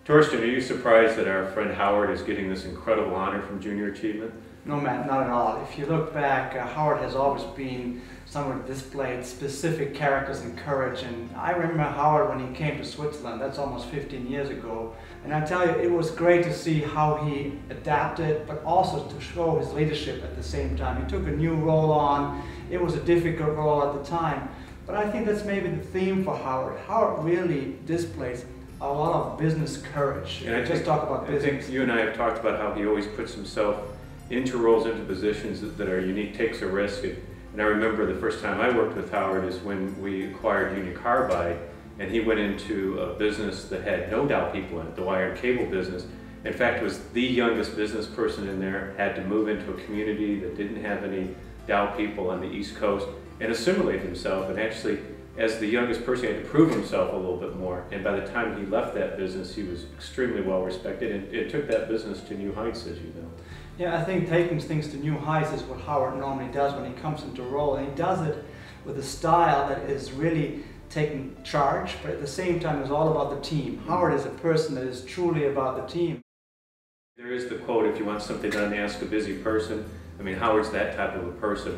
Torsten, are you surprised that our friend Howard is getting this incredible honor from Junior Achievement? No, Matt, not at all. If you look back, Howard has always been someone who displayed specific characters and courage. And I remember Howard when he came to Switzerland. That's almost 15 years ago. And I tell you, it was great to see how he adapted, but also to show his leadership at the same time. He took a new role on. It was a difficult role at the time. But I think that's maybe the theme for Howard. Howard really displays a lot of business courage. And I think you and I have talked about how he always puts himself into roles, into positions that are unique, takes a risk. And I remember the first time I worked with Howard is when we acquired Union Carbide, and he went into a business that had no Dow people in it, the wire and cable business. In fact, was the youngest business person in there, had to move into a community that didn't have any Dow people on the East Coast, and assimilate himself, and actually, as the youngest person, he had to prove himself a little bit more. And by the time he left that business, he was extremely well respected, and it took that business to new heights, as you know. Yeah, I think taking things to new heights is what Howard normally does when he comes into role, and he does it with a style that is really taking charge, but at the same time is all about the team. Howard is a person that is truly about the team. There is the quote, if you want something done, ask a busy person. I mean, Howard's that type of a person,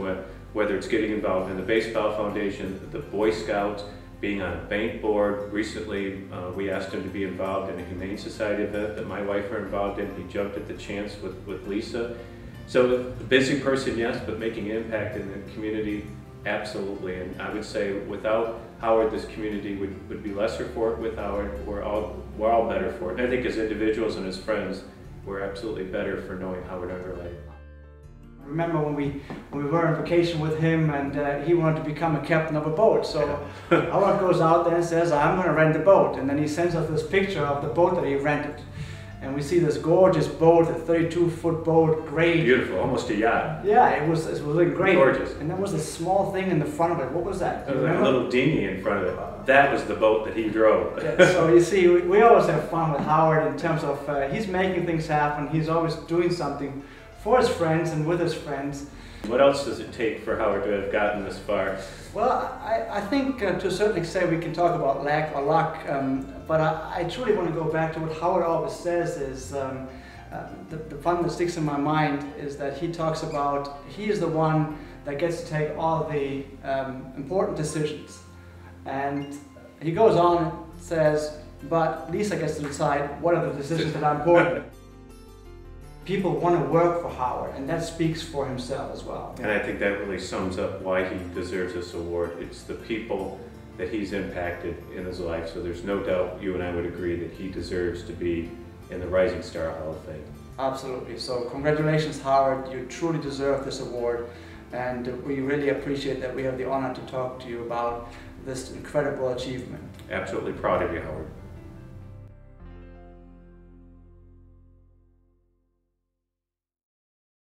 whether it's getting involved in the Baseball Foundation, the Boy Scouts, being on a bank board. Recently, we asked him to be involved in a Humane Society event that my wife are involved in. He jumped at the chance with Lisa. So a busy person, yes, but making an impact in the community, absolutely. And I would say without Howard, this community would be lesser for it. With Howard, we're all better for it. And I think as individuals and as friends, we're absolutely better for knowing Howard Ungerleider. I remember when we were on vacation with him, and he wanted to become a captain of a boat. So Howard goes out there and says, I'm going to rent a boat. And then he sends us this picture of the boat that he rented. And we see this gorgeous boat, a 32-foot boat, great. Beautiful, almost a yacht. Yeah, it was really great. Gorgeous. And there was a small thing in the front of it. What was that? There was like a little dinghy in front of it. That was the boat that he drove. Yeah, so you see, we always have fun with Howard in terms of he's making things happen. He's always doing something for his friends and with his friends. What else does it take for Howard to have gotten this far? Well, I think to a certain extent we can talk about lack or luck, but I truly want to go back to what Howard always says is, the fun that sticks in my mind is that he talks about he is the one that gets to take all the important decisions. And he goes on and says, but Lisa gets to decide what are the decisions that are important. People want to work for Howard, and that speaks for himself as well. And I think that really sums up why he deserves this award. It's the people that he's impacted in his life, so there's no doubt you and I would agree that he deserves to be in the Rising Star Hall of Fame. Absolutely. So congratulations, Howard. You truly deserve this award, and we really appreciate that we have the honor to talk to you about this incredible achievement. Absolutely proud of you, Howard.